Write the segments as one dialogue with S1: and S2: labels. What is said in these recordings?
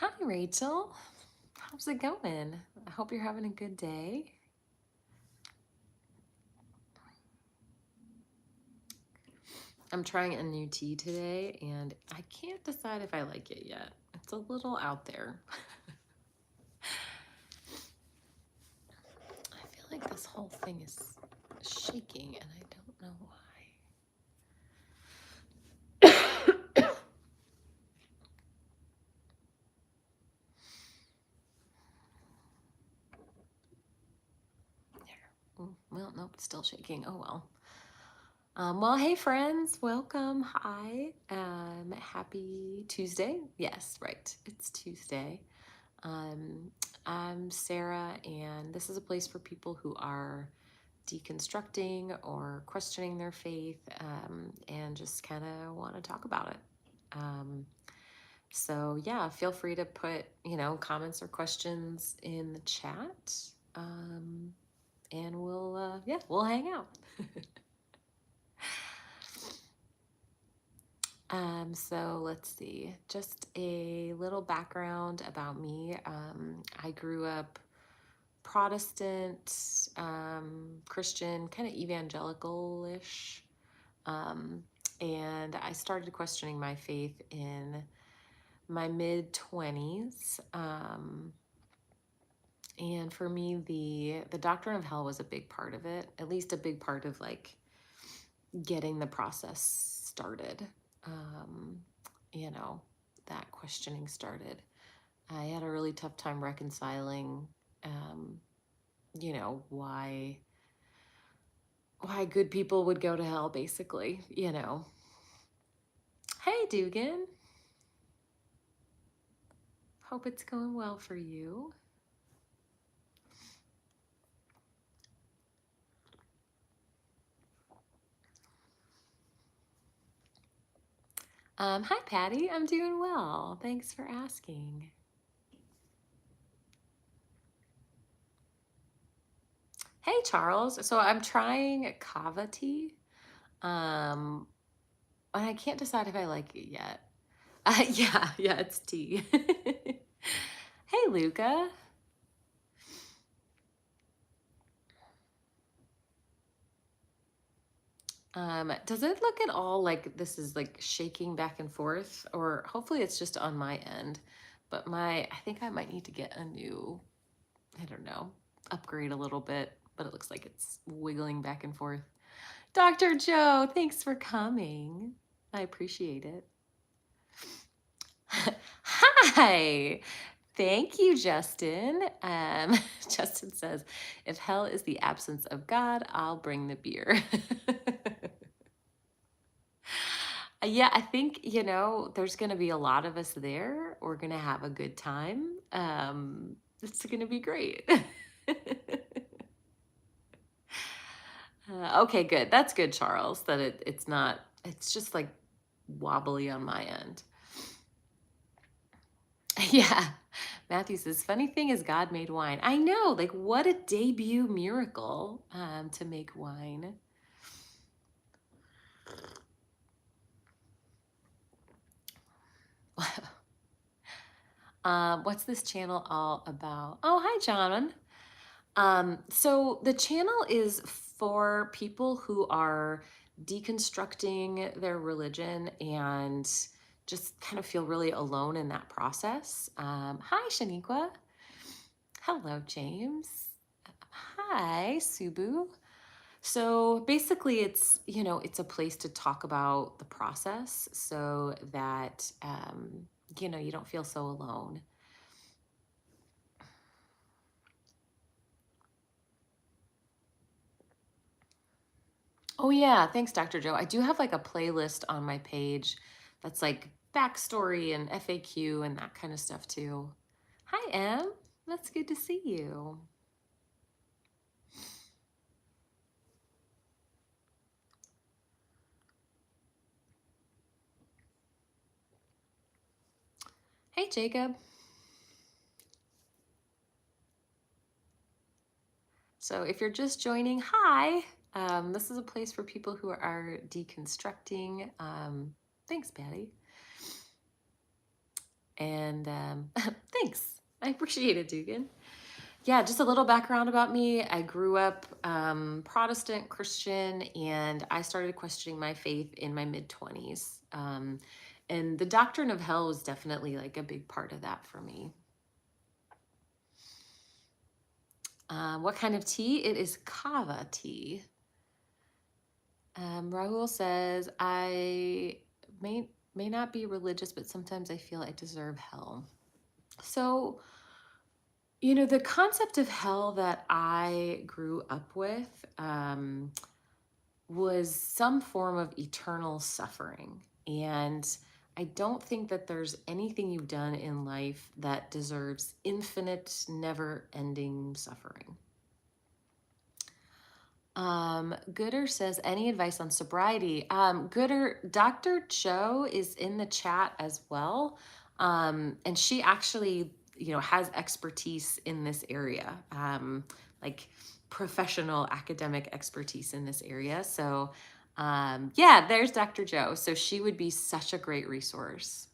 S1: Hi, Rachel. How's it going? I hope you're having a good day. I'm trying a new tea today, and I can't decide if I like it yet. It's a little out there. I feel like this whole thing is shaking, and I don't know why. There. Well, nope, it's still shaking. Oh well. Well, hey friends, welcome. Hi. Happy Tuesday. Yes, right. It's Tuesday. Um, I'm Sarah, and this is a place for people who are deconstructing or questioning their faith, and just kind of want to talk about it. So yeah, feel free to put, comments or questions in the chat. And we'll hang out. So let's see, just a little background about me. I grew up Protestant, Christian, kind of evangelical-ish. And I started questioning my faith in my mid 20s. And for me, the doctrine of hell was a big part of it, at least a big part of like getting the process started. Um, that questioning started. I had a really tough time reconciling, why good people would go to hell, basically. Hey, Dugan. Hope it's going well for you. Hi, Patty. I'm doing well. Thanks for asking. Hey, Charles. So I'm trying kava tea. And I can't decide if I like it yet. Yeah, it's tea. Hey, Luca. Does it look at all like this is like shaking back and forth? Or hopefully it's just on my end. But I think I might need to get a new, I don't know, upgrade a little bit. But it looks like it's wiggling back and forth. Dr. Joe, thanks for coming. I appreciate it. Hi. Thank you, Justin. Justin says, if hell is the absence of God, I'll bring the beer. Yeah, I think, there's going to be a lot of us there. We're going to have a good time. It's going to be great. Okay, good. That's good, Charles, that it's not, it's just like wobbly on my end. Yeah. Matthew says, funny thing is God made wine. I know, like what a debut miracle to make wine. What's this channel all about? Oh, hi, John. So the channel is for people who are deconstructing their religion and just kind of feel really alone in that process. Hi, Shaniqua. Hello, James. Hi, Subu. So basically it's a place to talk about the process so that, you don't feel so alone. Oh yeah, thanks, Dr. Joe. I do have like a playlist on my page that's like backstory and FAQ and that kind of stuff too. Hi, Em. That's good to see you. Hey, Jacob. So if you're just joining, hi. This is a place for people who are deconstructing. Thanks, Patty. And thanks. I appreciate it, Dugan. Yeah, just a little background about me. I grew up Protestant Christian, and I started questioning my faith in my mid 20s. And the doctrine of hell was definitely like a big part of that for me. What kind of tea? It is kava tea. Rahul says, I may not be religious, but sometimes I feel I deserve hell. So, the concept of hell that I grew up with was some form of eternal suffering. And I don't think that there's anything you've done in life that deserves infinite, never ending suffering. Gooder says, any advice on sobriety? Gooder, Dr. Joe is in the chat as well. And she actually, has expertise in this area, like professional academic expertise in this area. So, yeah, there's Dr. Joe. So she would be such a great resource.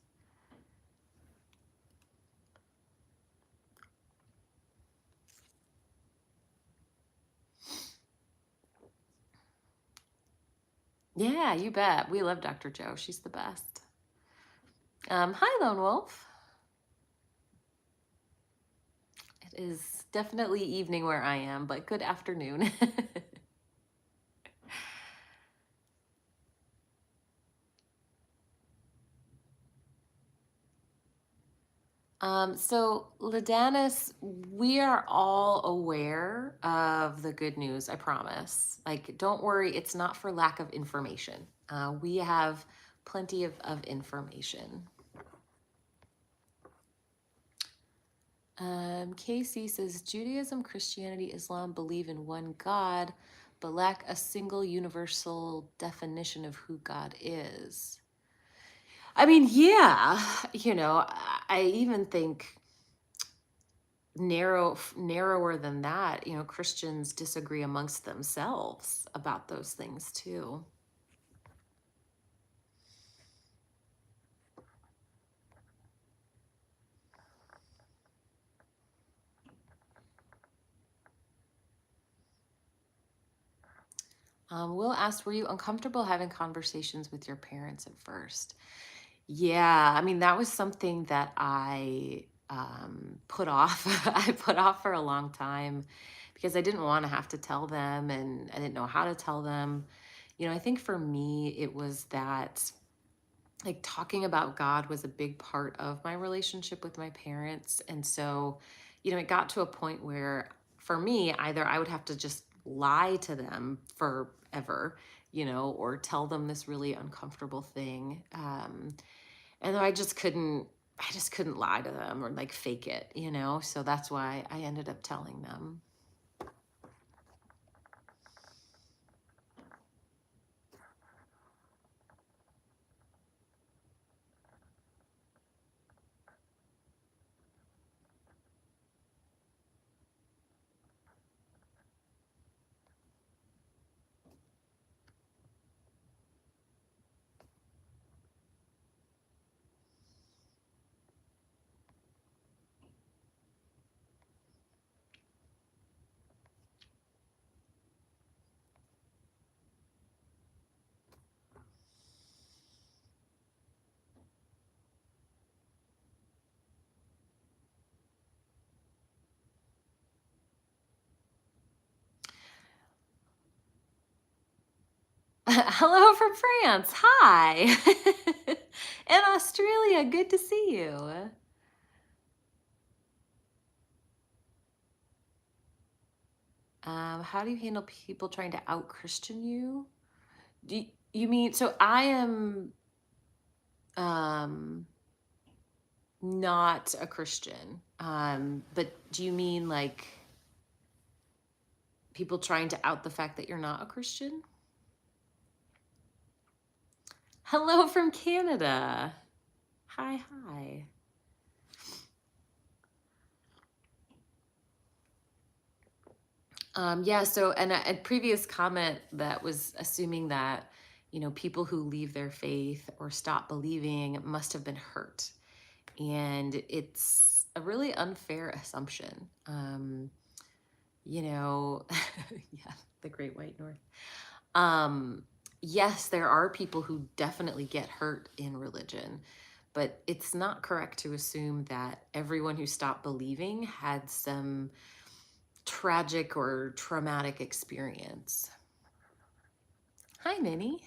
S1: Yeah, you bet. We love Dr. Joe. She's the best. Hi, Lone Wolf. It is definitely evening where I am, but good afternoon. So, Ladanis, we are all aware of the good news, I promise. Like, don't worry, it's not for lack of information. We have plenty of information. KC says Judaism, Christianity, Islam believe in one God, but lack a single universal definition of who God is. I mean, yeah, I even think narrower than that, Christians disagree amongst themselves about those things too. Will asked, were you uncomfortable having conversations with your parents at first? Yeah, I mean, that was something that I put off. I put off for a long time because I didn't want to have to tell them, and I didn't know how to tell them. I think for me, it was that like talking about God was a big part of my relationship with my parents. And so, it got to a point where for me, either I would have to just lie to them forever, or tell them this really uncomfortable thing. And I just couldn't lie to them or like fake it, So that's why I ended up telling them. Hello from France. Hi. In Australia. Good to see you. How do you handle people trying to out Christian you? Do you mean so I am um not a Christian. But do you mean like people trying to out the fact that you're not a Christian? Hello from Canada. Hi, hi. Yeah, so and a previous comment that was assuming that, people who leave their faith or stop believing must have been hurt. And it's a really unfair assumption. You know, yeah, the Great White North. Um, yes, there are people who definitely get hurt in religion, but it's not correct to assume that everyone who stopped believing had some tragic or traumatic experience. Hi, Minnie.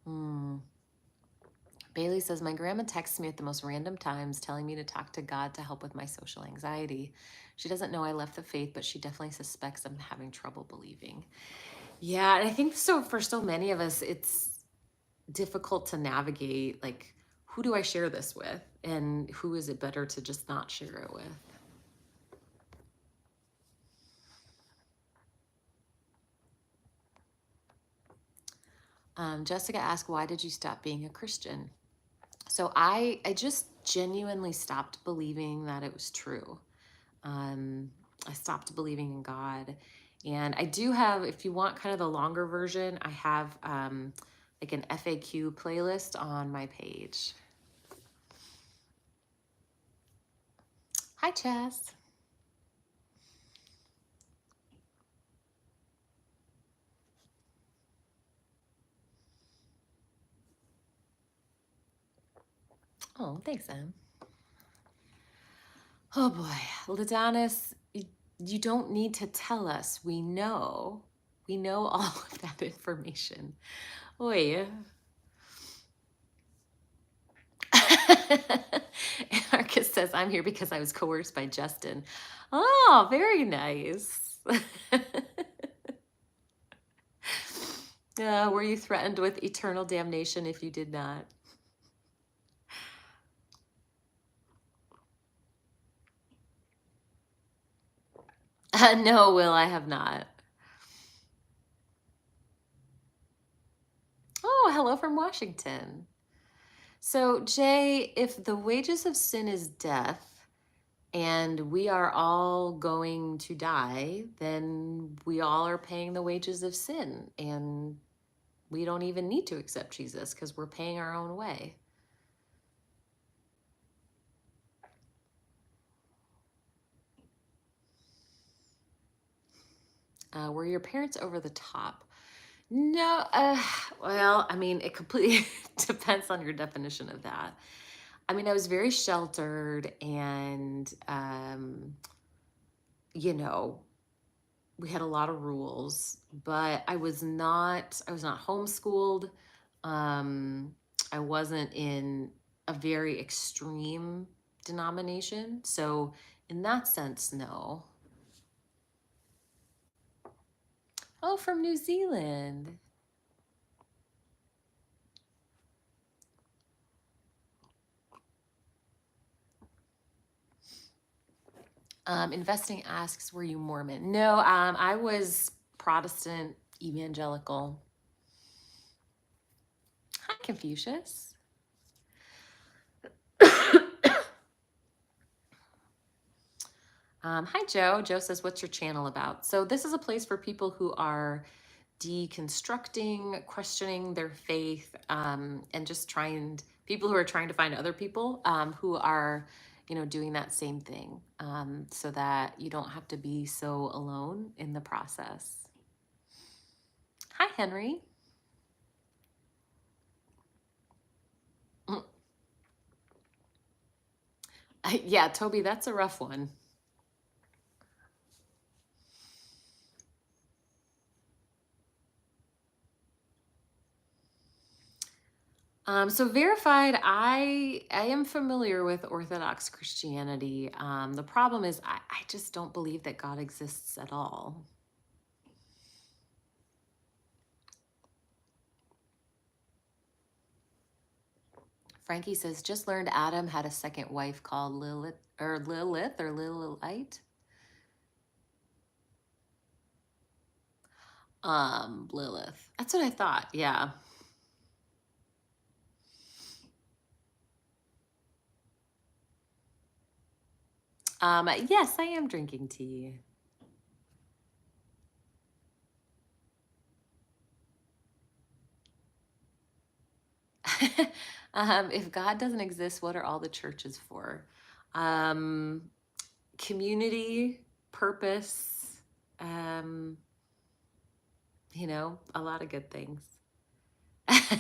S1: Hmm. Bailey says, my grandma texts me at the most random times telling me to talk to God to help with my social anxiety. She doesn't know I left the faith, but she definitely suspects I'm having trouble believing. Yeah, and I think so for so many of us, it's difficult to navigate, like, who do I share this with? And who is it better to just not share it with? Jessica asked, why did you stop being a Christian? So I just genuinely stopped believing that it was true. I stopped believing in God. And I do have, if you want kind of the longer version, I have like an FAQ playlist on my page. Hi, Chess. Oh, thanks, Em. Oh boy, Ladonis, you don't need to tell us. We know. We know all of that information. Oy. Anarchist says, I'm here because I was coerced by Justin. Oh, very nice. Were you threatened with eternal damnation if you did not? No, Will, I have not. Oh, hello from Washington. So, Jay, if the wages of sin is death and we are all going to die, then we all are paying the wages of sin. And we don't even need to accept Jesus because we're paying our own way. Were your parents over the top? No, well, I mean, it completely depends on your definition of that. I mean, I was very sheltered and, you know, we had a lot of rules, but I was not homeschooled. Um, I wasn't in a very extreme denomination. So in that sense, no. Oh, from New Zealand. Investing asks, were you Mormon? No, I was Protestant evangelical. Hi, Confucius. Hi, Joe. Joe says, what's your channel about? So this is a place for people who are deconstructing, questioning their faith, and just people who are trying to find other people who are, doing that same thing, so that you don't have to be so alone in the process. Hi, Henry. Yeah, Toby, that's a rough one. So verified, I am familiar with Orthodox Christianity. The problem is I just don't believe that God exists at all. Frankie says, just learned Adam had a second wife called Lilith. Lilith. That's what I thought. Yeah. Yes, I am drinking tea. If God doesn't exist, what are all the churches for? Um, Community, purpose, um, a lot of good things.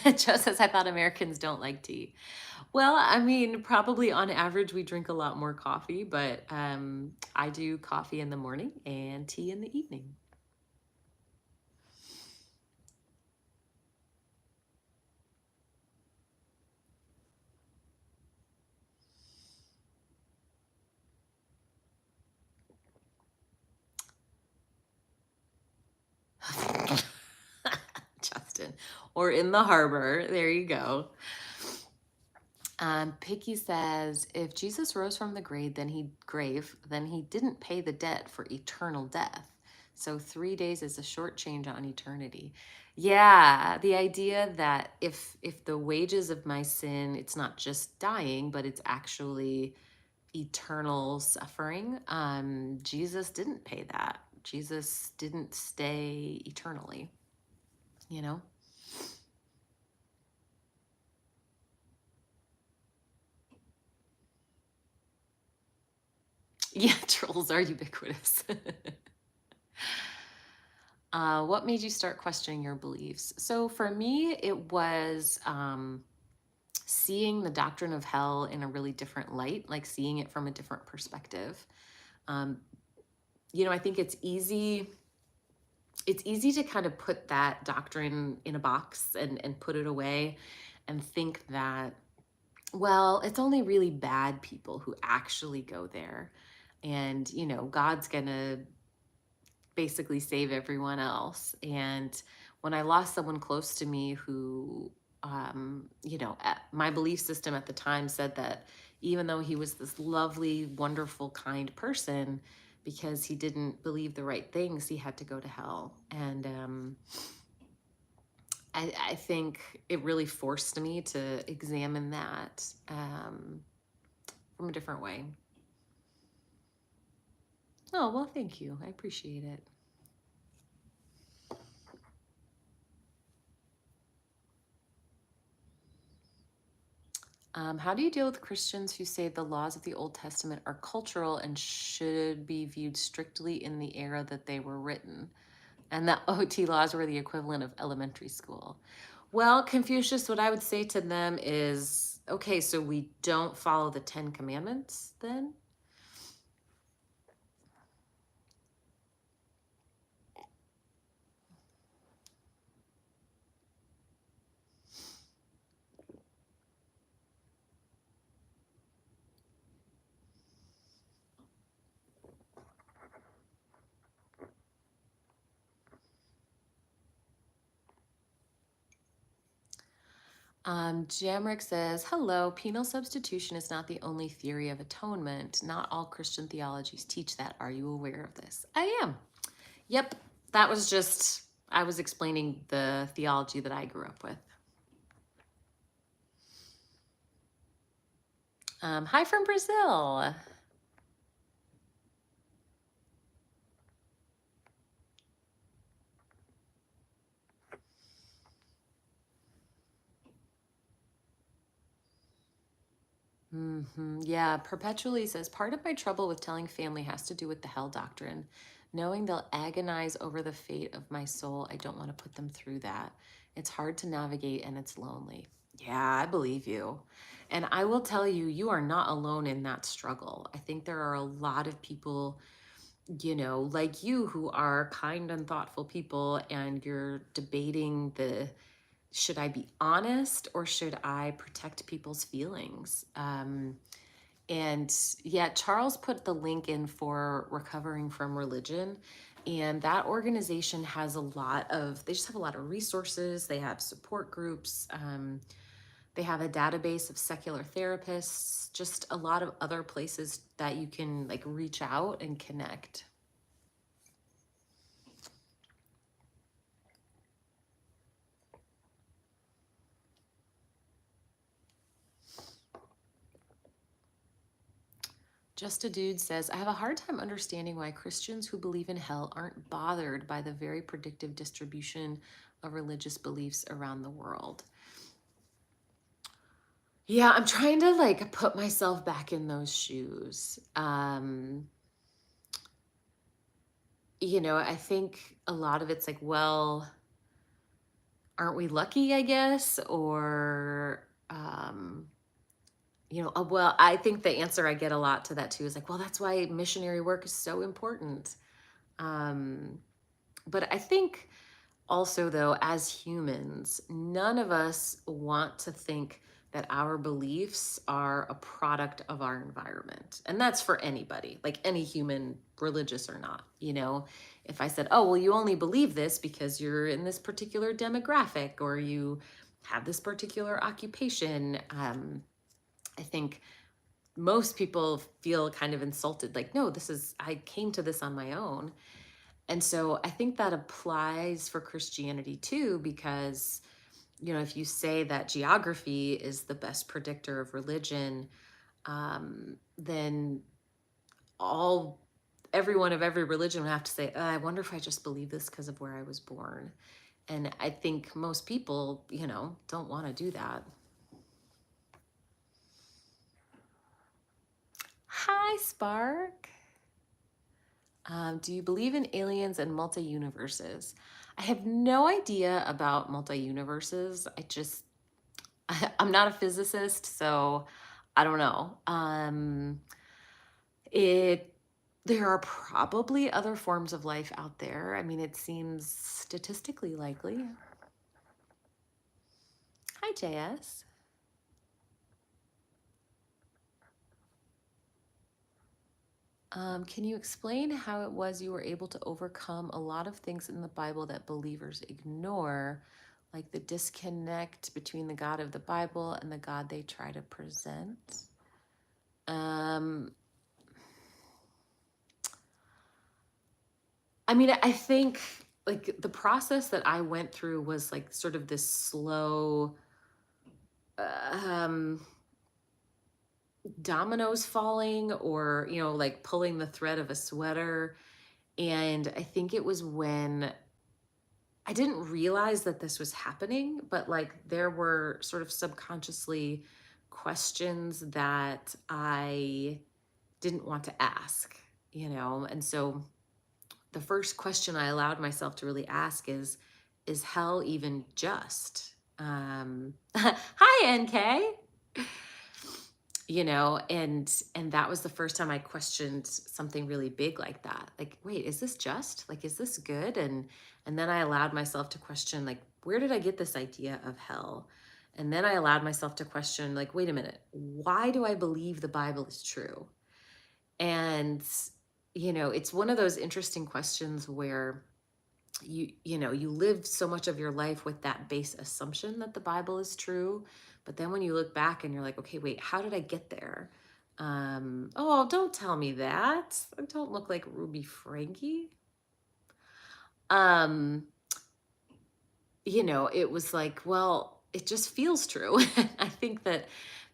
S1: Joe says, I thought Americans don't like tea. Well, I mean, probably on average, we drink a lot more coffee, but I do coffee in the morning and tea in the evening. Justin, or in the harbor. There you go. Picky says, if Jesus rose from the grave, then he didn't pay the debt for eternal death. So 3 days is a short change on eternity. Yeah, the idea that if the wages of my sin, it's not just dying, but it's actually eternal suffering. Jesus didn't pay that. Jesus didn't stay eternally, you know? Yeah, trolls are ubiquitous. What made you start questioning your beliefs? So for me, it was seeing the doctrine of hell in a really different light, like seeing it from a different perspective. Um, I think it's easy to kind of put that doctrine in a box and put it away and think that, well, it's only really bad people who actually go there. And, God's going to basically save everyone else. And when I lost someone close to me who, my belief system at the time said that even though he was this lovely, wonderful, kind person, because he didn't believe the right things, he had to go to hell. And I think it really forced me to examine that from a different way. Oh, well, thank you. I appreciate it. How do you deal with Christians who say the laws of the Old Testament are cultural and should be viewed strictly in the era that they were written, and that OT laws were the equivalent of elementary school? Well, Confucius, what I would say to them is, okay, so we don't follow the 10 Commandments then? Jamrick says, hello, penal substitution is not the only theory of atonement. Not all Christian theologies teach that. Are you aware of this? I am. Yep. That was just, I was explaining the theology that I grew up with. Hi from Brazil. Yeah, Perpetually says, part of my trouble with telling family has to do with the hell doctrine. Knowing they'll agonize over the fate of my soul, I don't want to put them through that. It's hard to navigate and it's lonely. Yeah, I believe you. And I will tell you, you are not alone in that struggle. I think there are a lot of people, like you, who are kind and thoughtful people, and you're debating should I be honest or should I protect people's feelings? And yeah, Charles put the link in for Recovering from Religion. And that organization has they just have a lot of resources. They have support groups. They have a database of secular therapists, just a lot of other places that you can like reach out and connect. Just a Dude says, I have a hard time understanding why Christians who believe in hell aren't bothered by the very predictive distribution of religious beliefs around the world. Yeah, I'm trying to like put myself back in those shoes. I think a lot of it's like, well, aren't we lucky, I guess? Or, well, I think the answer I get a lot to that too is like, well, that's why missionary work is so important. Um, but I think also, though, as humans, none of us want to think that our beliefs are a product of our environment. And that's for anybody, like any human, religious or not. If I said, oh, well, you only believe this because you're in this particular demographic or you have this particular occupation, I think most people feel kind of insulted. Like, no, I came to this on my own. And so I think that applies for Christianity too, because, if you say that geography is the best predictor of religion, then everyone of every religion would have to say, I wonder if I just believe this because of where I was born. And I think most people, don't want to do that. Hi, Spark. Do you believe in aliens and multi-universes? I have no idea about multi-universes. I'm not a physicist, so I don't know. It There are probably other forms of life out there. I mean, it seems statistically likely. Hi, JS. Can you explain how it was you were able to overcome a lot of things in the Bible that believers ignore, like the disconnect between the God of the Bible and the God they try to present? Um, I mean, I think like the process that I went through was like sort of this slow um dominoes falling, or like pulling the thread of a sweater. And I think it was when I didn't realize that this was happening, but like there were sort of subconsciously questions that I didn't want to ask, and so the first question I allowed myself to really ask is hell even just? Hi, NK. And that was the first time I questioned something really big like that. Like, wait, is this just? Like, is this good? And then I allowed myself to question, like, where did I get this idea of hell? And then I allowed myself to question, like, wait a minute, why do I believe the Bible is true? And it's one of those interesting questions where you live so much of your life with that base assumption that the Bible is true, but then when you look back and you're like, okay, wait, how did I get there? Oh, don't tell me that. I don't look like Ruby Frankie. um it was like, well, it just feels true. I think that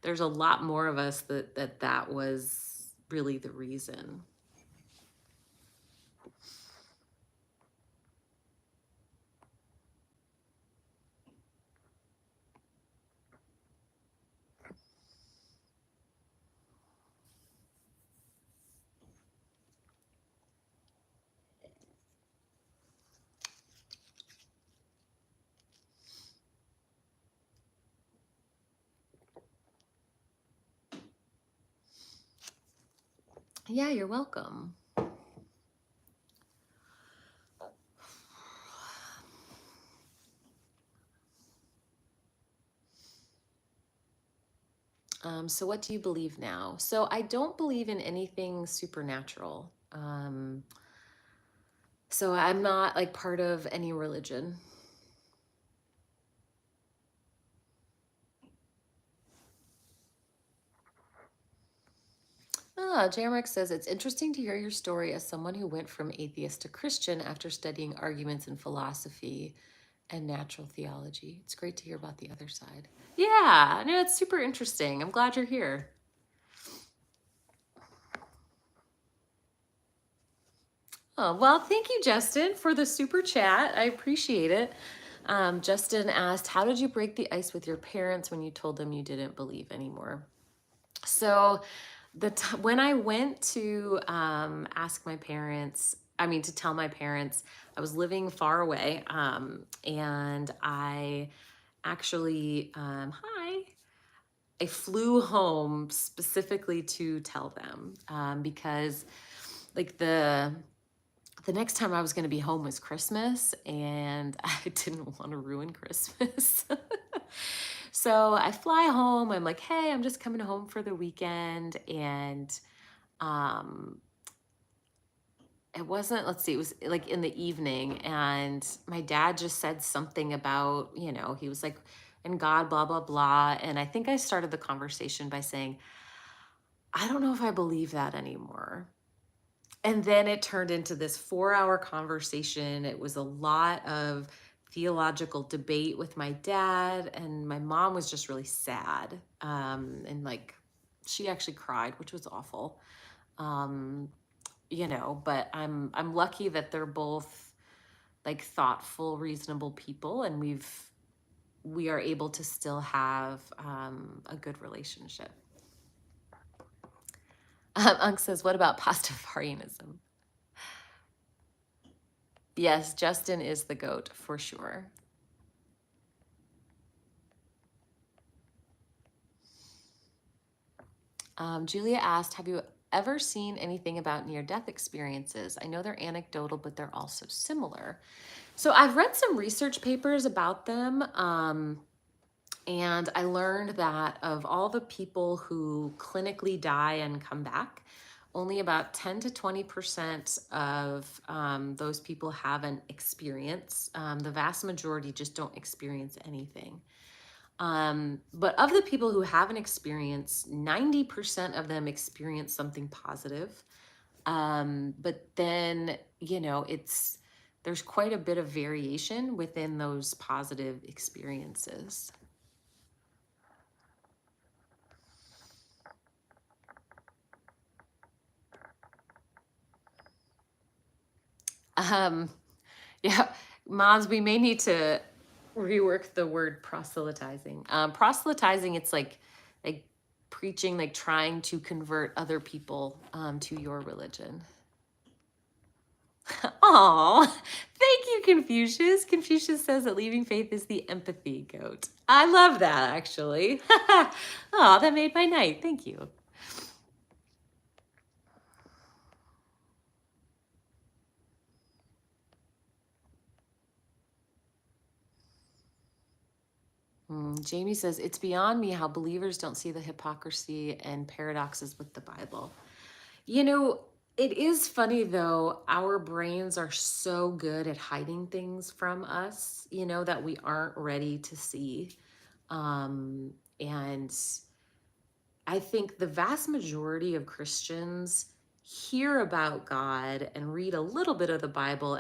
S1: there's a lot more of us that was really the reason. Yeah, you're welcome. So what do you believe now? So I don't believe in anything supernatural. So I'm not like part of any religion. Jamrick says, it's interesting to hear your story as someone who went from atheist to Christian after studying arguments in philosophy and natural theology. It's great to hear about the other side. Yeah, no, it's super interesting. I'm glad you're here. Oh, well, thank you, Justin, for the super chat. I appreciate it. Justin asked, how did you break the ice with your parents when you told them you didn't believe anymore? So when I went to ask my parents, to tell my parents, I was living far away, and I actually, I flew home specifically to tell them, because like the next time I was going to be home was Christmas, and I didn't want to ruin Christmas. So I fly home. I'm like, hey, I'm just coming home for the weekend. And um, it wasn't, let's see, it was like in the evening. And my dad just said something about, he was like, and God, blah, blah, blah. And I think I started the conversation by saying, I don't know if I believe that anymore. And then it turned into this 4-hour conversation. It was a lot of theological debate with my dad, and my mom was just really sad. And like, she actually cried, which was awful. Um, but I'm lucky that they're both like thoughtful, reasonable people, and we are able to still have a good relationship. Unk says, what about Pastafarianism? Yes, Justin is the goat for sure. Julia asked, have you ever seen anything about near-death experiences? I know they're anecdotal, but they're also similar. So I've read some research papers about them, and I learned that of all the people who clinically die and come back, only about 10 to 20% of those people have an experience. The vast majority just don't experience anything. But of the people who have an experience, 90% of them experience something positive. But then, there's quite a bit of variation within those positive experiences. Yeah, Moms, we may need to rework the word proselytizing. Proselytizing, it's like preaching, like trying to convert other people to your religion. Oh, thank you, Confucius. Confucius says that leaving faith is the empathy goat. I love that, actually. Oh, that made my night. Thank you. Jamie says, it's beyond me how believers don't see the hypocrisy and paradoxes with the Bible. It is funny though, our brains are so good at hiding things from us, that we aren't ready to see. And I think the vast majority of Christians hear about God and read a little bit of the Bible,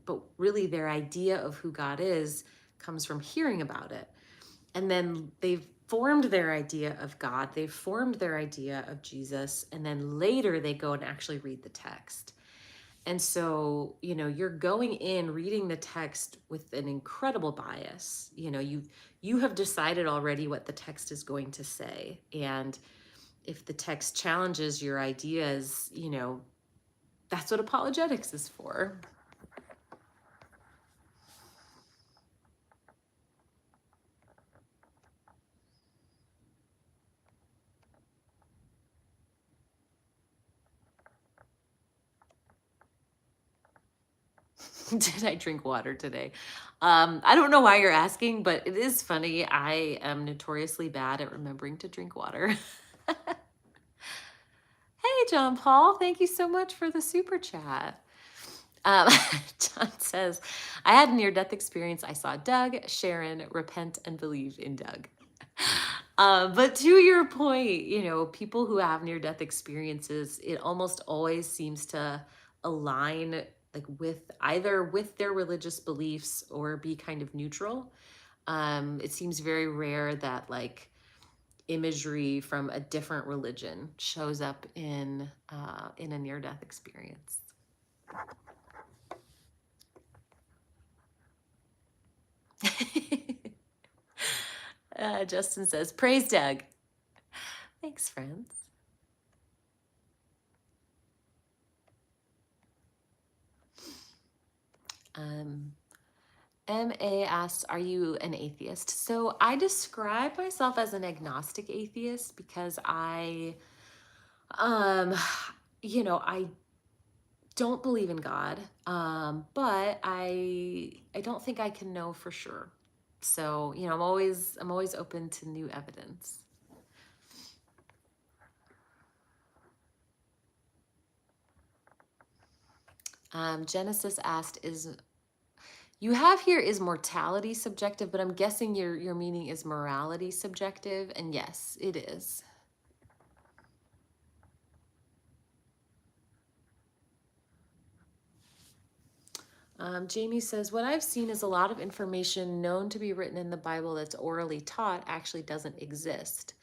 S1: but really their idea of who God is comes from hearing about it. And then they've formed their idea of God, they've formed their idea of Jesus, and then later they go and actually read the text. And so, you're going in reading the text with an incredible bias. You have decided already what the text is going to say. And if the text challenges your ideas, that's what apologetics is for. Did I drink water today? I don't know why you're asking, but it is funny. I am notoriously bad at remembering to drink water. Hey, John Paul, thank you so much for the super chat. John says, I had a near-death experience. I saw Doug, Sharon, repent and believe in Doug. But to your point, people who have near-death experiences, it almost always seems to align like with their religious beliefs or be kind of neutral. It seems very rare that like imagery from a different religion shows up in a near-death experience. Justin says, praise Doug. Thanks, friends. MA asks, are you an atheist? So I describe myself as an agnostic atheist because um, I don't believe in God, but I don't think I can know for sure. So, I'm always open to new evidence. Genesis asked, you have here is mortality subjective, but I'm guessing your meaning is morality subjective, and yes, it is. Jamie says, what I've seen is a lot of information known to be written in the Bible that's orally taught actually doesn't exist.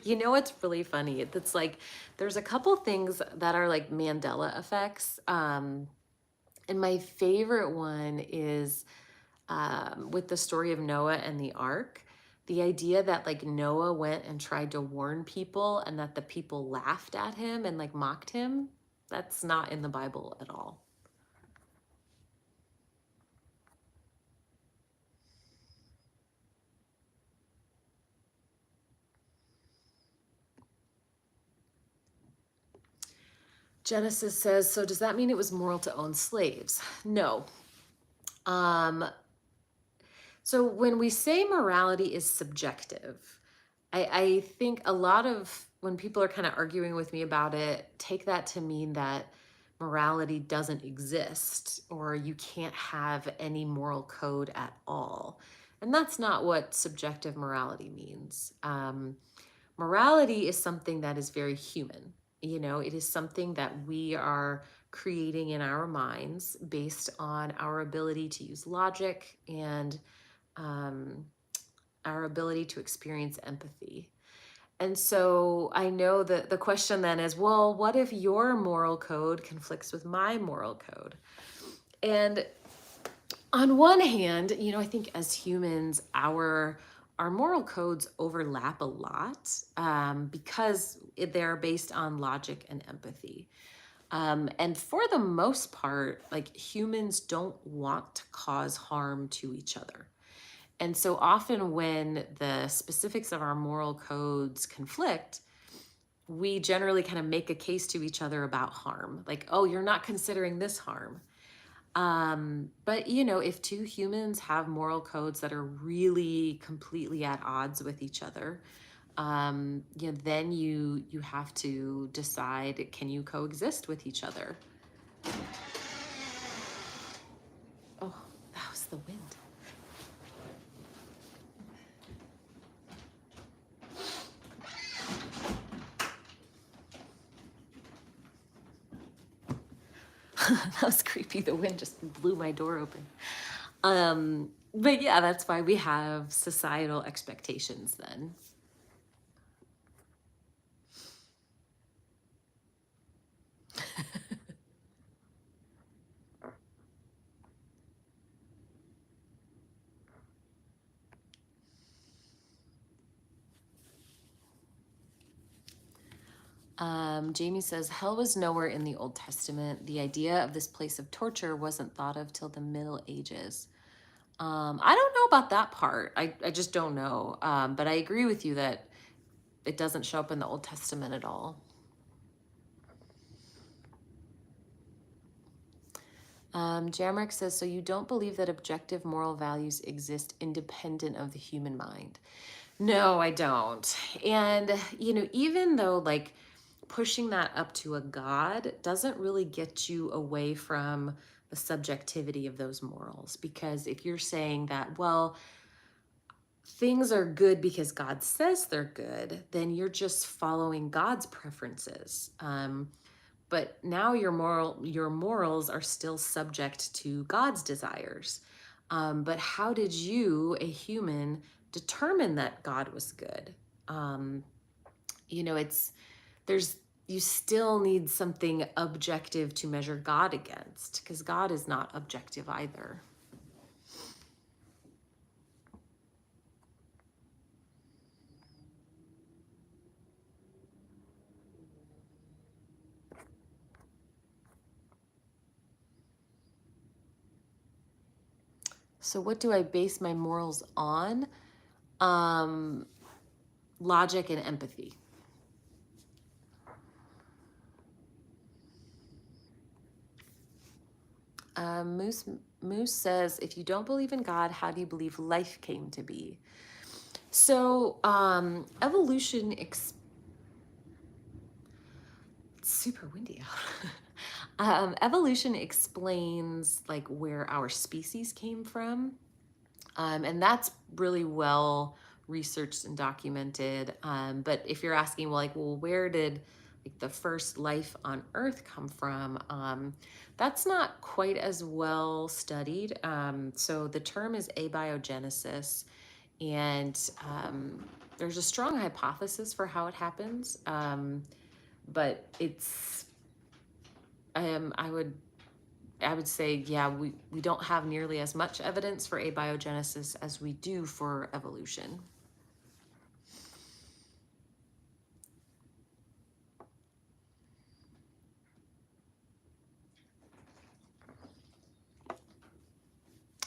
S1: Yeah, what's really funny? It's like there's a couple things that are like Mandela effects. And my favorite one is with the story of Noah and the ark. The idea that like Noah went and tried to warn people and that the people laughed at him and like mocked him, that's not in the Bible at all. Genesis says, so does that mean it was moral to own slaves? No. So when we say morality is subjective, I think a lot of when people are kind of arguing with me about it, take that to mean that morality doesn't exist or you can't have any moral code at all. And that's not what subjective morality means. Morality is something that is very human. It is something that we are creating in our minds based on our ability to use logic and our ability to experience empathy. And so I know that the question then is, well, what if your moral code conflicts with my moral code? And on one hand, I think as humans, our moral codes overlap a lot because they're based on logic and empathy. And for the most part, like humans don't want to cause harm to each other. And so often when the specifics of our moral codes conflict, we generally kind of make a case to each other about harm. Like, oh, you're not considering this harm. But if two humans have moral codes that are really completely at odds with each other, then you have to decide, can you coexist with each other? Oh, that was the wind. That was creepy. The wind just blew my door open. But yeah, that's why we have societal expectations then. Jamie says, hell was nowhere in the Old Testament. The idea of this place of torture wasn't thought of till the Middle Ages. I don't know about that part. I just don't know. But I agree with you that it doesn't show up in the Old Testament at all. Jamrick says, so you don't believe that objective moral values exist independent of the human mind? No, I don't. And, even though like pushing that up to a God doesn't really get you away from the subjectivity of those morals. Because if you're saying that, well, things are good because God says they're good, then you're just following God's preferences. But now your morals are still subject to God's desires. But how did you, a human, determine that God was good? You still need something objective to measure God against, because God is not objective either. So what do I base my morals on? Um, Logic and empathy. Moose says, if you don't believe in God, how do you believe life came to be? So evolution, it's super windy out. Evolution explains like where our species came from. And that's really well researched and documented. But if you're asking, well, where did like the first life on Earth come from? That's not quite as well studied. So the term is abiogenesis, and there's a strong hypothesis for how it happens. But it's, I would say, yeah, we don't have nearly as much evidence for abiogenesis as we do for evolution.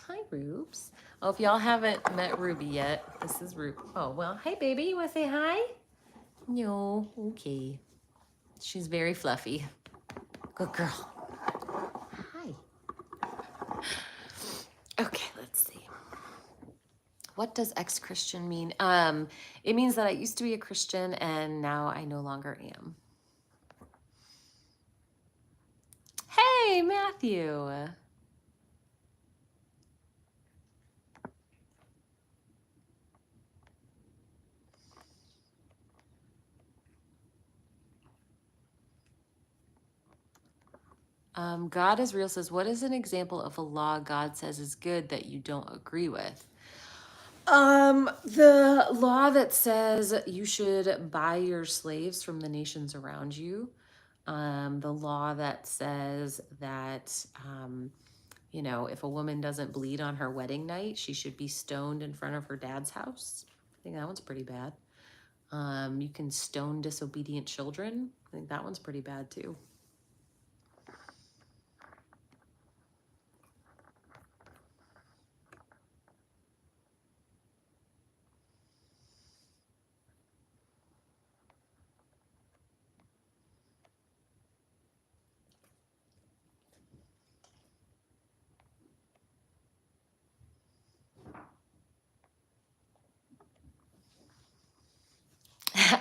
S1: Hi, Rubes. Oh, if y'all haven't met Ruby yet, this is Ruby. Oh, well, hi, baby. You want to say hi? No. Okay. She's very fluffy. Good girl. Hi. Okay, let's see. What does ex-Christian mean? It means that I used to be a Christian and now I no longer am. Hey, Matthew. God is real says, what is an example of a law God says is good that you don't agree with? The law that says you should buy your slaves from the nations around you. The law that says that, if a woman doesn't bleed on her wedding night, she should be stoned in front of her dad's house. I think that one's pretty bad. You can stone disobedient children. I think that one's pretty bad too.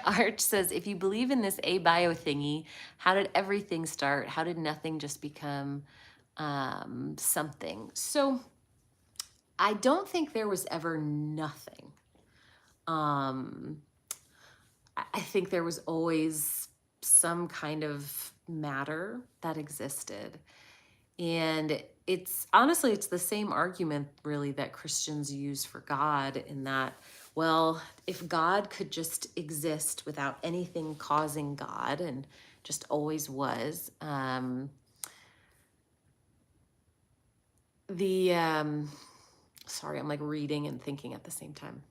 S1: Arch says, if you believe in this abio thingy, how did everything start? How did nothing just become something? So I don't think there was ever nothing. I think there was always some kind of matter that existed. And it's honestly, it's the same argument really that Christians use for God, in that, well, if God could just exist without anything causing God and just always was, sorry, I'm like reading and thinking at the same time.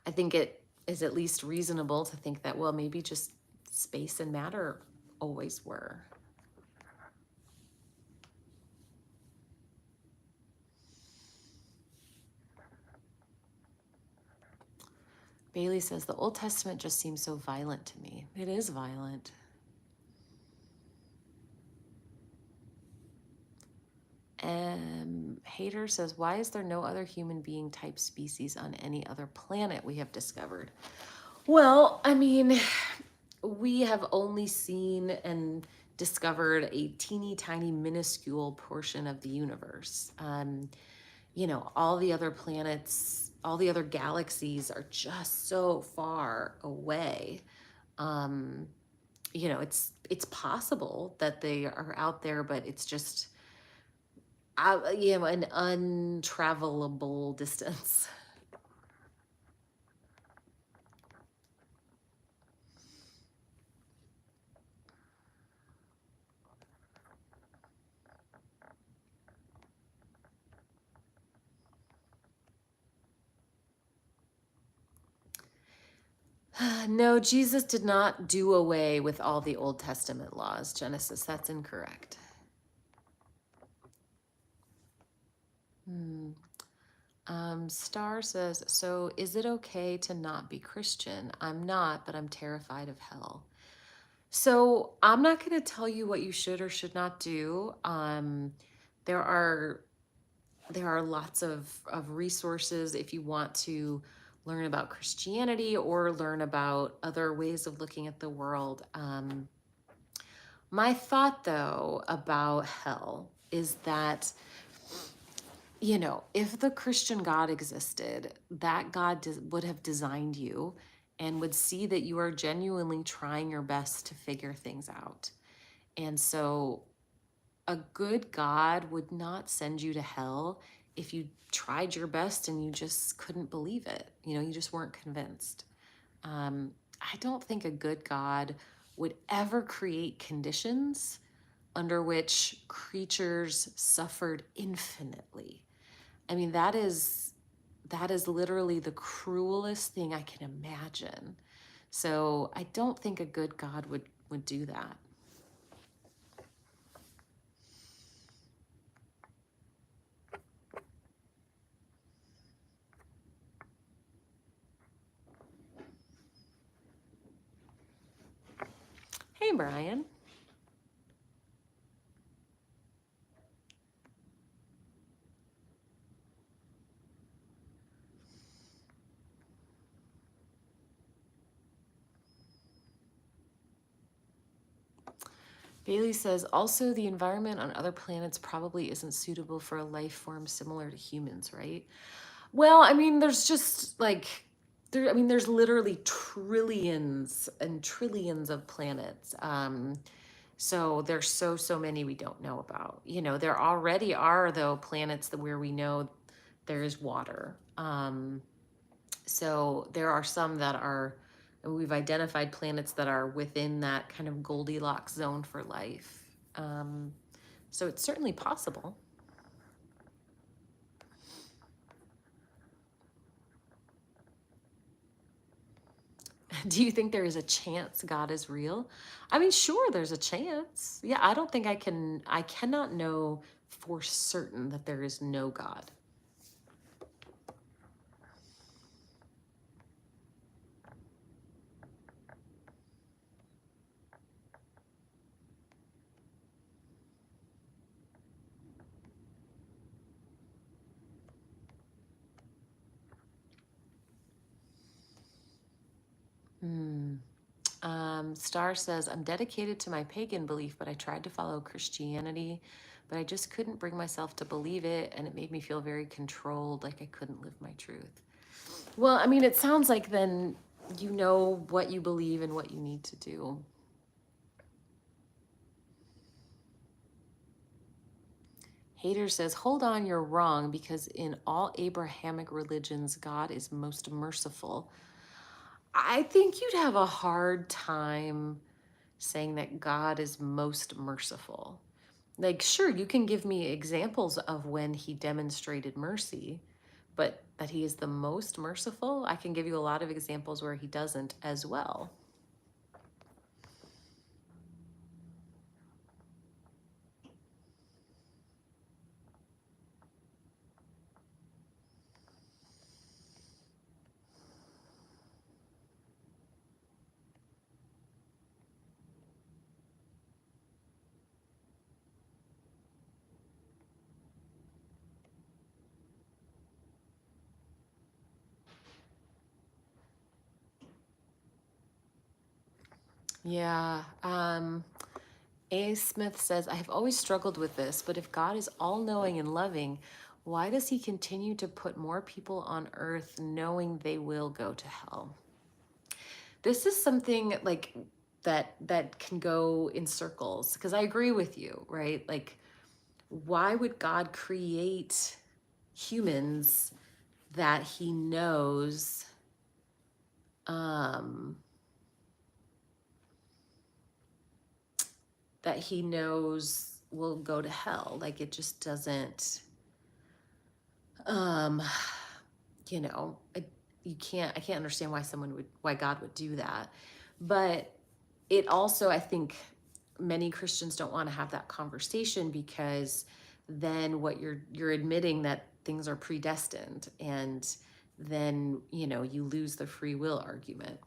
S1: I think it is at least reasonable to think that, well, maybe just space and matter always were. Bailey says, the Old Testament just seems so violent to me. It is violent. Hater says, why is there no other human being type species on any other planet we have discovered? Well, I mean, we have only seen and discovered a teeny tiny minuscule portion of the universe. All the other planets, all the other galaxies are just so far away. It's possible that they are out there, but it's just an untravelable distance. No, Jesus did not do away with all the Old Testament laws, Genesis. That's incorrect. Star says, so is it okay to not be Christian? I'm not, but I'm terrified of hell. So I'm not going to tell you what you should or should not do. There are lots of resources if you want to learn about Christianity or learn about other ways of looking at the world. My thought, though, about hell is that, you know, if the Christian God existed, that God would have designed you and would see that you are genuinely trying your best to figure things out. And so a good God would not send you to hell if you tried your best and you just couldn't believe it. You know, you just weren't convinced. I don't think a good God would ever create conditions under which creatures suffered infinitely. I mean, that is literally the cruelest thing I can imagine. So I don't think a good God would do that. Hey, Brian. Bailey says, also, the environment on other planets probably isn't suitable for a life form similar to humans, right? Well, I mean, there's just like, there's literally trillions and trillions of planets. So there's so many we don't know about. You know, there already are, though, planets where we know there is water. So there are some that are, we've identified planets that are within that kind of Goldilocks zone for life. So it's certainly possible. Do you think there is a chance God is real? I mean, sure, there's a chance. Yeah, I don't think I cannot know for certain that there is no God. Hmm. Star says, I'm dedicated to my pagan belief, but I tried to follow Christianity, but I just couldn't bring myself to believe it, and it made me feel very controlled, like I couldn't live my truth. Well, I mean, it sounds like then you know what you believe and what you need to do. Hater says, hold on, you're wrong, because in all Abrahamic religions, God is most merciful. I think you'd have a hard time saying that God is most merciful. Like, sure, you can give me examples of when he demonstrated mercy, but that he is the most merciful, I can give you a lot of examples where he doesn't as well. Yeah. A. Smith says, I have always struggled with this, but if God is all knowing and loving, why does he continue to put more people on earth knowing they will go to hell? This is something like that can go in circles because I agree with you, right? Like, why would God create humans that he knows um will go to hell? Like, it just doesn't, um you know, I can't understand why God would do that. But it also, I think many Christians don't want to have that conversation because then what you're admitting that things are predestined, and then, you lose the free will argument.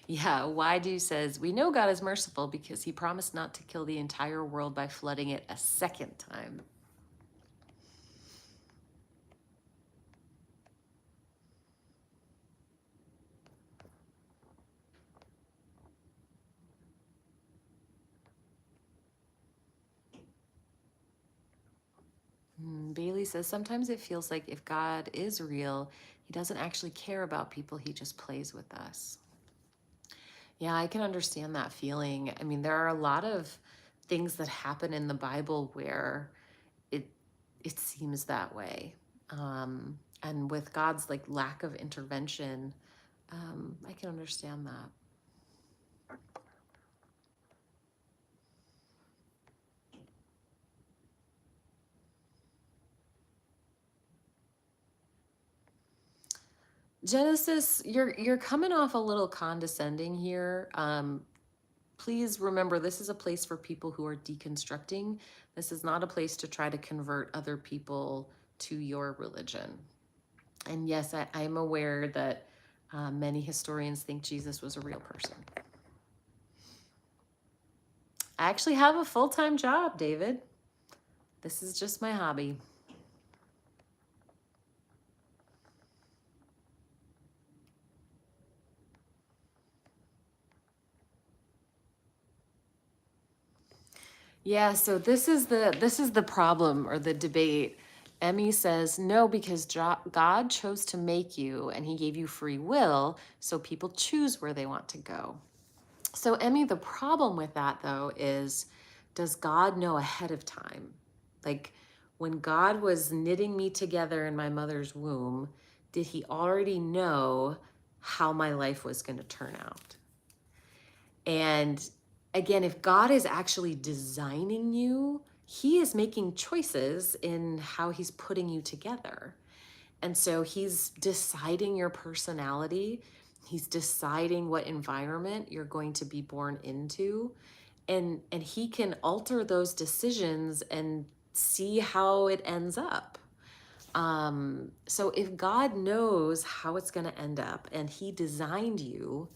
S1: Yeah, Waidu says, we know God is merciful because he promised not to kill the entire world by flooding it a second time. Bailey says, sometimes it feels like if God is real, he doesn't actually care about people, he just plays with us. Yeah, I can understand that feeling. I mean, there are a lot of things that happen in the Bible where it it seems that way. And with God's like lack of intervention, I can understand that. Genesis, you're coming off a little condescending here. Please remember, this is a place for people who are deconstructing. This is not a place to try to convert other people to your religion. And yes, I'm aware that many historians think Jesus was a real person. I actually have a full-time job, David. This is just my hobby. Yeah, so this is the problem or the debate. Emmy says no, because God chose to make you and he gave you free will, so people choose where they want to go. So Emmy, the problem with that though is, does God know ahead of time? Like when God was knitting me together in my mother's womb, did he already know how my life was going to turn out? And again, if God is actually designing you, he is making choices in how he's putting you together. And so he's deciding your personality. He's deciding what environment you're going to be born into. And he can alter those decisions and see how it ends up. So if God knows how it's going to end up and he designed you,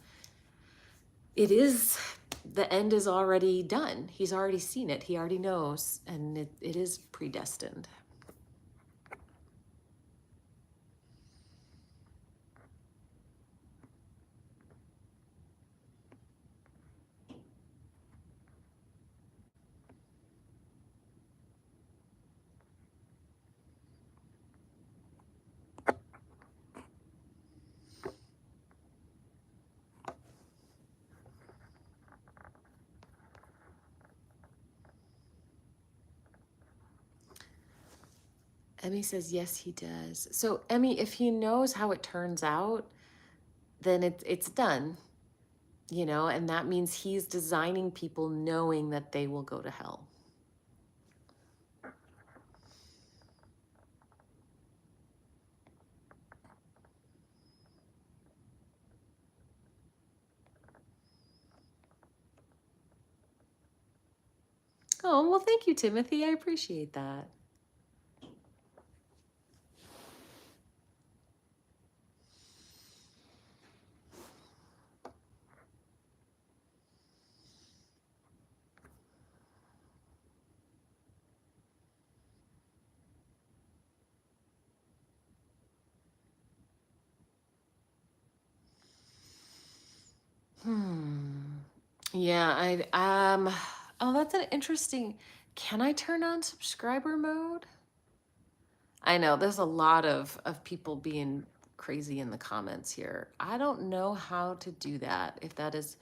S1: the end is already done. He's already seen it. He already knows, and it is predestined. Emmy says, yes, he does. So, Emmy, if he knows how it turns out, then it's done, and that means he's designing people knowing that they will go to hell. Oh, well, thank you, Timothy. I appreciate that. Yeah, oh, that's an interesting. Can I turn on subscriber mode? I know there's a lot of people being crazy in the comments here. I don't know how to do that, if that is,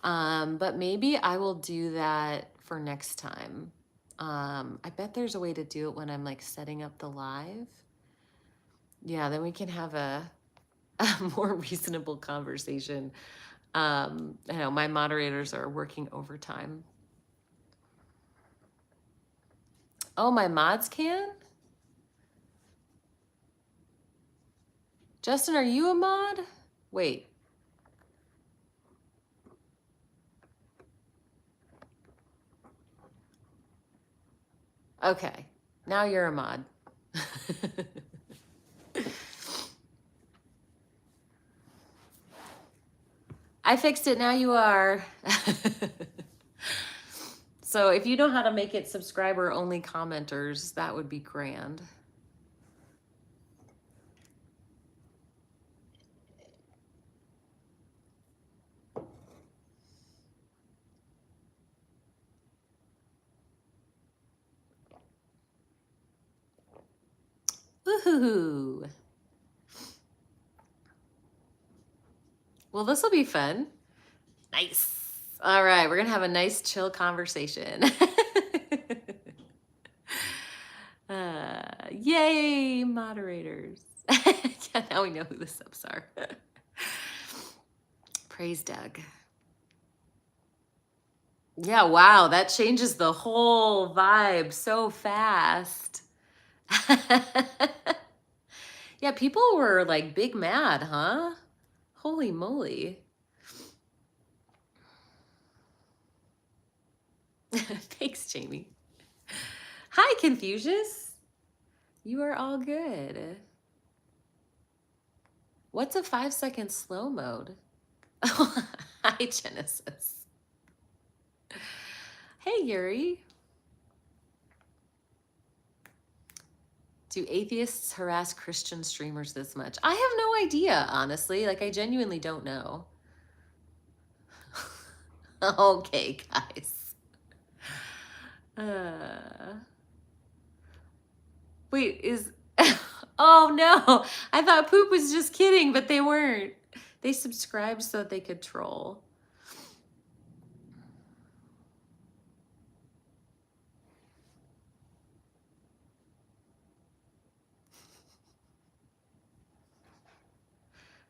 S1: but maybe I will do that for next time. I bet there's a way to do it when I'm like setting up the live. Yeah, then we can have a more reasonable conversation. I know my moderators are working overtime. Oh, my mods can? Justin, are you a mod? Wait. Okay, now you're a mod. I fixed it, now you are. So if you know how to make it subscriber only commenters, that would be grand. Woohoo! Well, this will be fun. Nice. All right, we're gonna have a nice chill conversation. Yay, moderators. Yeah, now we know who the subs are. Praise Doug. Yeah, wow, that changes the whole vibe so fast. Yeah, people were like big mad, huh? Holy moly. Thanks, Jamie. Hi, Confucius. You are all good. What's a 5-second slow mode? Hi, Genesis. Hey, Yuri. Do atheists harass Christian streamers this much? I have no idea, honestly. Like, I genuinely don't know. Okay, guys. Wait, is... Oh, no. I thought Poop was just kidding, but they weren't. They subscribed so that they could troll.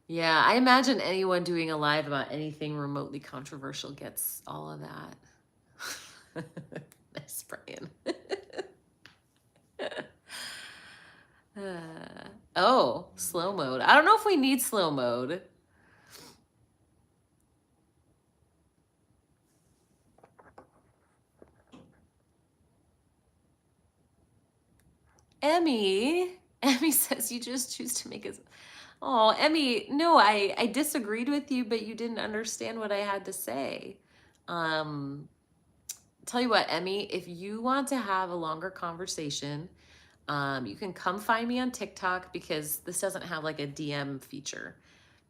S1: Yeah, I imagine anyone doing a live about anything remotely controversial gets all of that. Nice, Brian. Oh, slow mode. I don't know if we need slow mode. Emmy says you just choose to make us. Oh, Emmy, no, I disagreed with you, but you didn't understand what I had to say. Tell you what, Emmy, if you want to have a longer conversation, you can come find me on TikTok because this doesn't have like a DM feature.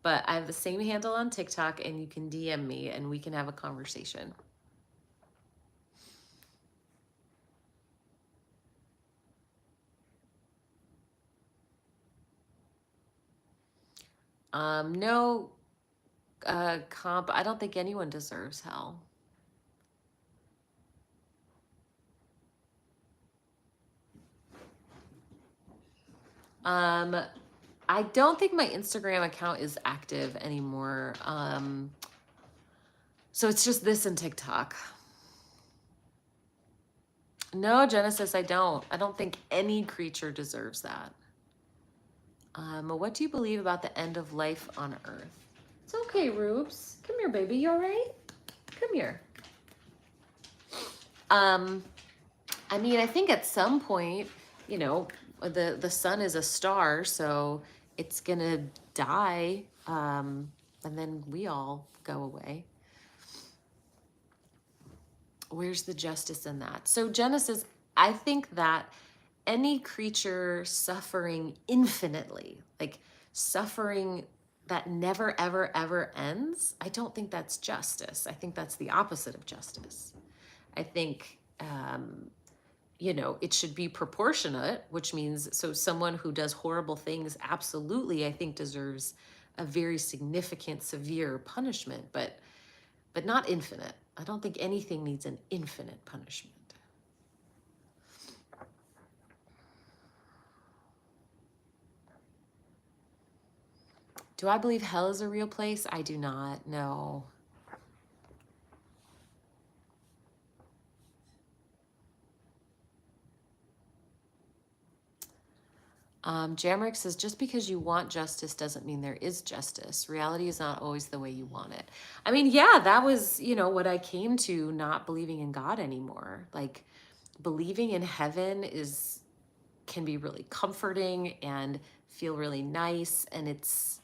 S1: But I have the same handle on TikTok and you can DM me and we can have a conversation. No comp. I don't think anyone deserves hell. I don't think my Instagram account is active anymore. So it's just this and TikTok. No, Genesis, I don't. I don't think any creature deserves that. What do you believe about the end of life on Earth? It's okay, Rubes. Come here, baby. You all right? Come here. I mean, I think at some point, you know, the sun is a star, so it's gonna die, and then we all go away. Where's the justice in that? So Genesis, I think that any creature suffering infinitely, like suffering that never, ever, ever ends, I don't think that's justice. I think that's the opposite of justice. I think, you know, it should be proportionate, which means so someone who does horrible things absolutely, I think, deserves a very significant, severe punishment, but not infinite. I don't think anything needs an infinite punishment. Do I believe hell is a real place? I do not. No. Jamrick says, just because you want justice doesn't mean there is justice. Reality is not always the way you want it. I mean, yeah, that was, what I came to not believing in God anymore. Like, believing in heaven can be really comforting and feel really nice, and it's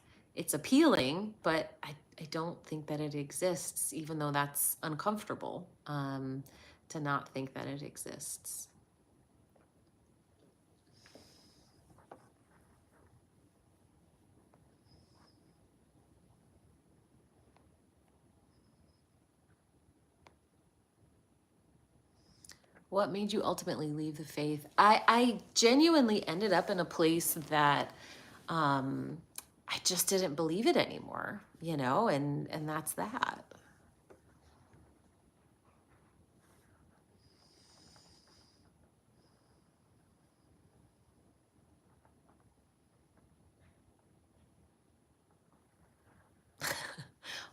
S1: appealing, but I don't think that it exists, even though that's uncomfortable, to not think that it exists. What made you ultimately leave the faith? I genuinely ended up in a place that I just didn't believe it anymore, and that's that.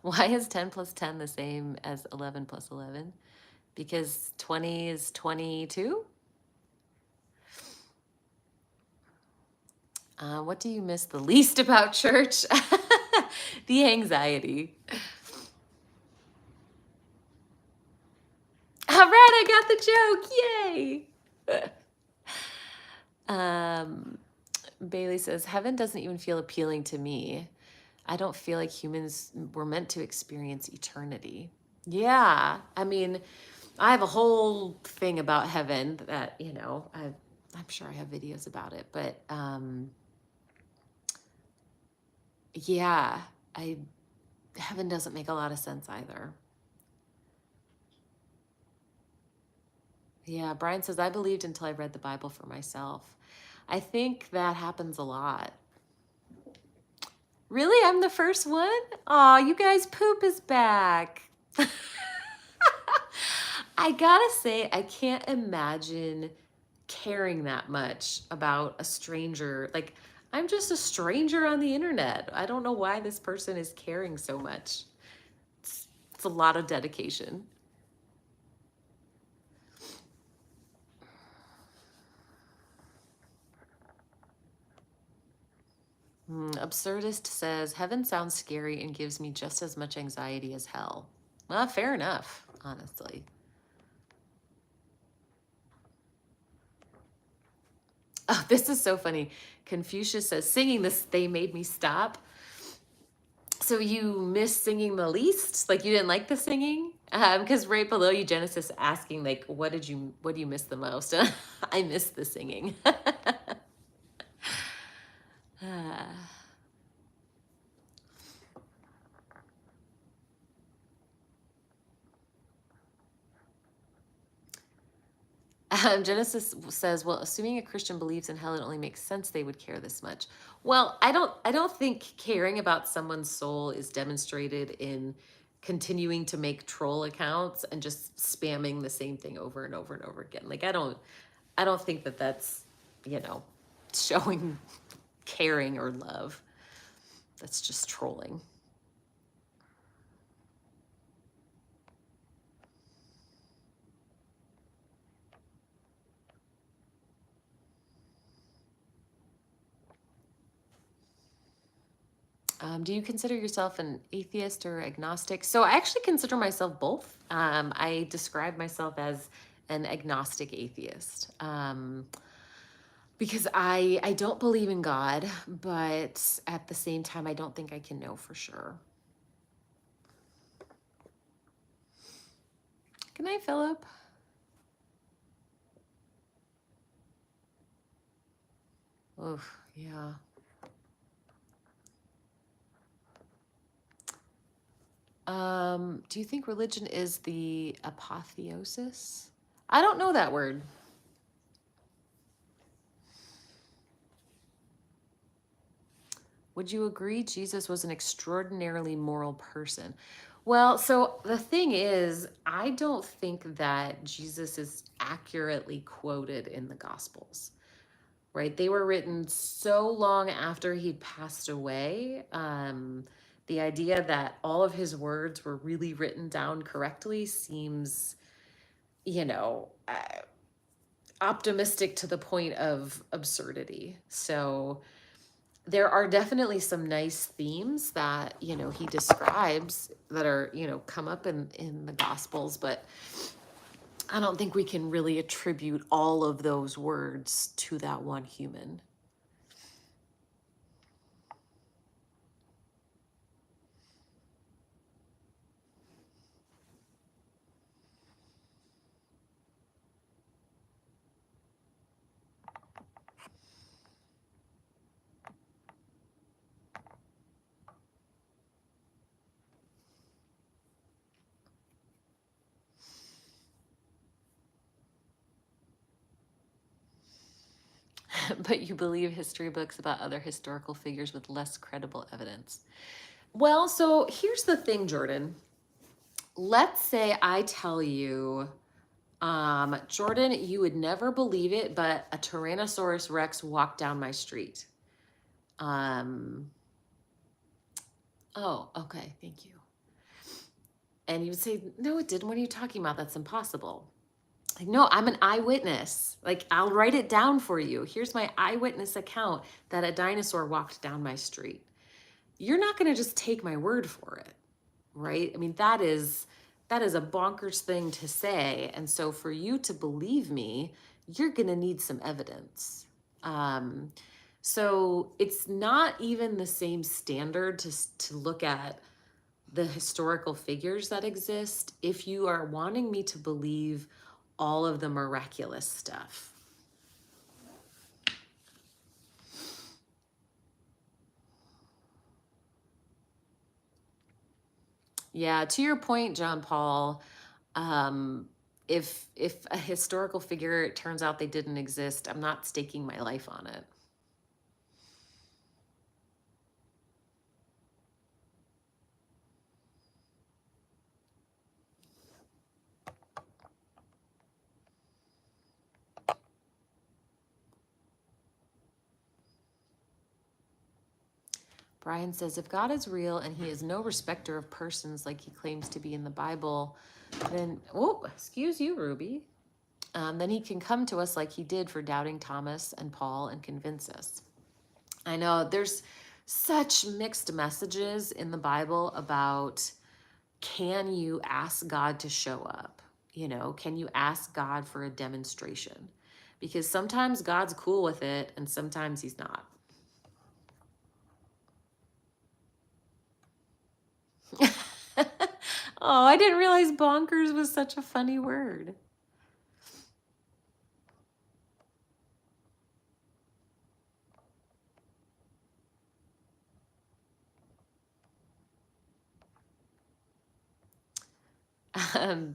S1: Why is 10 plus 10 the same as 11 plus 11? Because 20 is 22? What do you miss the least about church? The anxiety. All right, I got the joke. Yay. Bailey says, heaven doesn't even feel appealing to me. I don't feel like humans were meant to experience eternity. Yeah. I mean, I have a whole thing about heaven that, I'm sure I have videos about it, but yeah, heaven doesn't make a lot of sense either. Yeah, Brian says, I believed until I read the Bible for myself. I think that happens a lot. Really? I'm the first one? Aw, you guys, Poop is back. I gotta say, I can't imagine caring that much about a stranger. Like, I'm just a stranger on the internet. I don't know why this person is caring so much. It's a lot of dedication. Absurdist says, heaven sounds scary and gives me just as much anxiety as hell. Well, fair enough, honestly. Oh, this is so funny. Confucius says, singing this, they made me stop. So you miss singing the least? Like you didn't like the singing? Because right below you, Genesis asking, like, what do you miss the most? I miss the singing. Genesis says, well, assuming a Christian believes in hell, it only makes sense they would care this much. Well, I don't think caring about someone's soul is demonstrated in continuing to make troll accounts and just spamming the same thing over and over and over again. Like I don't think that that's, showing caring or love. That's just trolling. Do you consider yourself an atheist or agnostic? So I actually consider myself both. I describe myself as an agnostic atheist because I don't believe in God, but at the same time, I don't think I can know for sure. Good night, Philip. Oh, yeah. Do you think religion is the apotheosis? I don't know that word. Would you agree Jesus was an extraordinarily moral person? Well, so the thing is, I don't think that Jesus is accurately quoted in the Gospels. right? They were written so long after he'd passed away. The idea that all of his words were really written down correctly seems, you know, optimistic to the point of absurdity. So there are definitely some nice themes that, he describes that are, come up in the Gospels, but I don't think we can really attribute all of those words to that one human. But you believe history books about other historical figures with less credible evidence. Well, so here's the thing, Jordan. Let's say I tell you, Jordan, you would never believe it, but a Tyrannosaurus Rex walked down my street. Um, oh, okay, thank you. And you would say, no, it didn't. What are you talking about? That's impossible. Like, no, I'm an eyewitness. Like, I'll write it down for you. Here's my eyewitness account that a dinosaur walked down my street. You're not going to just take my word for it, right? I mean, that is a bonkers thing to say. And so for you to believe me, you're going to need some evidence. Um, so it's not even the same standard to look at the historical figures that exist if you are wanting me to believe all of the miraculous stuff. Yeah, to your point, John Paul, um, if a historical figure, it turns out they didn't exist, I'm not staking my life on it. Brian says, if God is real and he is no respecter of persons like he claims to be in the Bible, then, oh, excuse you, Ruby, then he can come to us like he did for doubting Thomas and Paul and convince us. I know there's such mixed messages in the Bible about, can you ask God to show up? Can you ask God for a demonstration? Because sometimes God's cool with it and sometimes he's not. Oh, I didn't realize bonkers was such a funny word.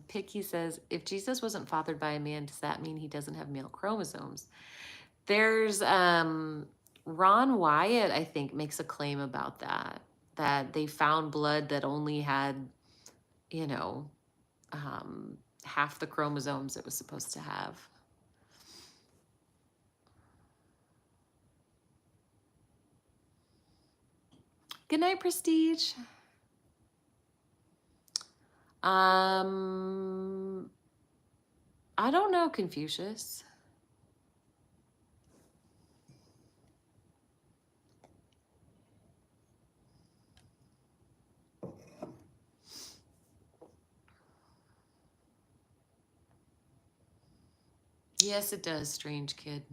S1: Picky says, if Jesus wasn't fathered by a man, does that mean he doesn't have male chromosomes? There's Ron Wyatt, I think, makes a claim about that they found blood that only had, you know, half the chromosomes it was supposed to have. Good night, Prestige. I don't know, Confucius. Yes, it does, strange kid.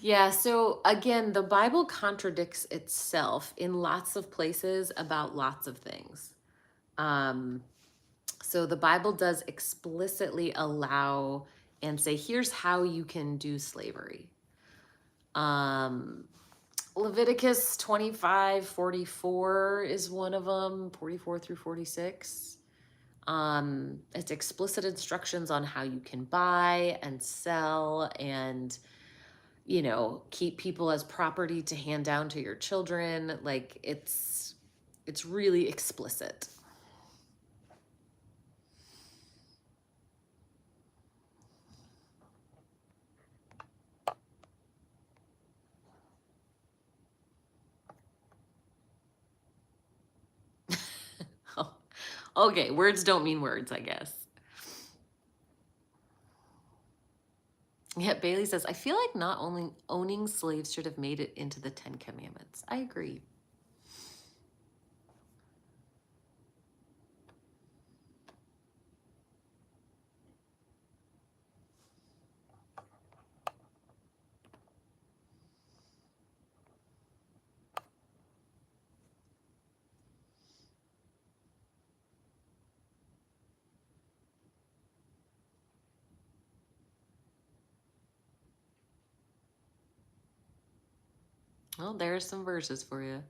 S1: Yeah, so again, the Bible contradicts itself in lots of places about lots of things. So the Bible does explicitly allow and say, here's how you can do slavery. Leviticus 25:44 is one of them, 44 through 46. It's explicit instructions on how you can buy and sell and, keep people as property to hand down to your children. Like, it's It's really explicit. Oh, okay, words don't mean words, I guess. Yeah, Bailey says, I feel like not only owning slaves should have made it into the 10 Commandments. I agree. Well, there's some verses for you.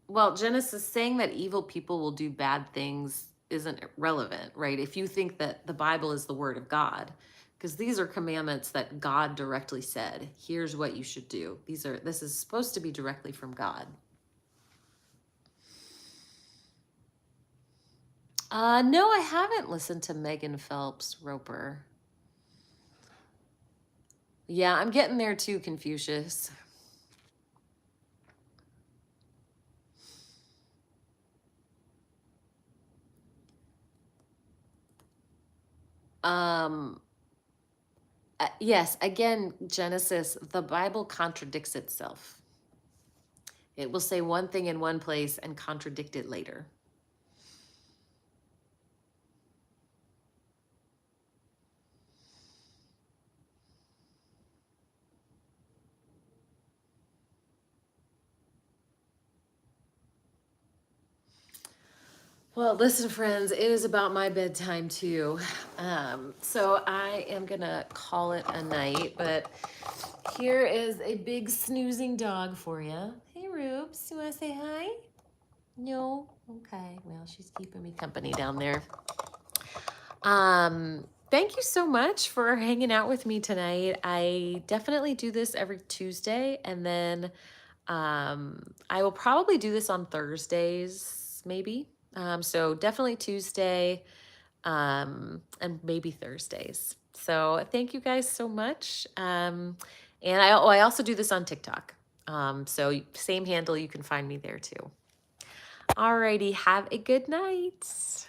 S1: Well, Genesis saying that evil people will do bad things isn't relevant, right? If you think that the Bible is the word of God, because these are commandments that God directly said, here's what you should do. This is supposed to be directly from God. No, I haven't listened to Megan Phelps Roper. Yeah, I'm getting there too, Confucius. Um, yes, again, Genesis, the Bible contradicts itself. It will say one thing in one place and contradict it later. Well, listen, friends, it is about my bedtime too. So I am gonna call it a night, but here is a big snoozing dog for you. Hey, Rubes, you wanna say hi? No? Okay, well, she's keeping me company down there. Thank you so much for hanging out with me tonight. I definitely do this every Tuesday, and then I will probably do this on Thursdays, maybe. So definitely Tuesday, and maybe Thursdays. So thank you guys so much. And I also do this on TikTok. So same handle, you can find me there too. Alrighty, have a good night.